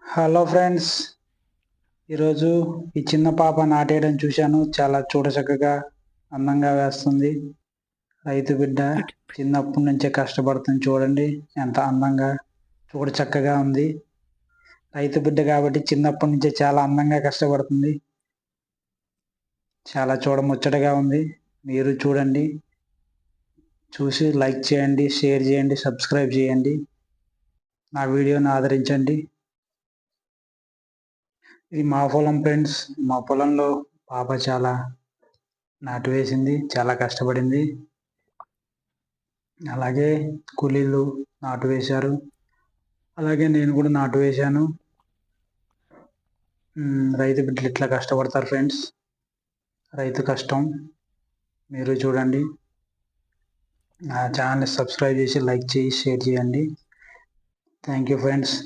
Hello friends, ఈరోజు ఈ చిన్న పాప నాటేయడం చూశాను. చాలా చూడచక్కగా అందంగా వేస్తుంది. రైతు బిడ్డ చిన్నప్పటి నుంచే కష్టపడుతుంది. చూడండి ఎంత అందంగా చూడచక్కగా ఉంది. రైతు బిడ్డ కాబట్టి చిన్నప్పటి నుంచే చాలా అందంగా కష్టపడుతుంది. చాలా చూడముచ్చటగా ఉంది. మీరు చూడండి, చూసి లైక్ చేయండి, షేర్ చేయండి, సబ్స్క్రైబ్ చేయండి. నా వీడియోని ఆదరించండి. ఇది మా పొలం ఫ్రెండ్స్. మా పొలంలో పాప చాలా నాటు వేసింది, చాలా కష్టపడింది. అలాగే కూలీలు నాటు వేశారు, అలాగే నేను కూడా నాటు వేశాను. రైతు బిడ్డలు ఇట్లా కష్టపడతారు ఫ్రెండ్స్. రైతు కష్టం మీరు చూడండి. నా ఛానల్ని సబ్స్క్రైబ్ చేసి లైక్ చేసి షేర్ చేయండి. Thank you friends.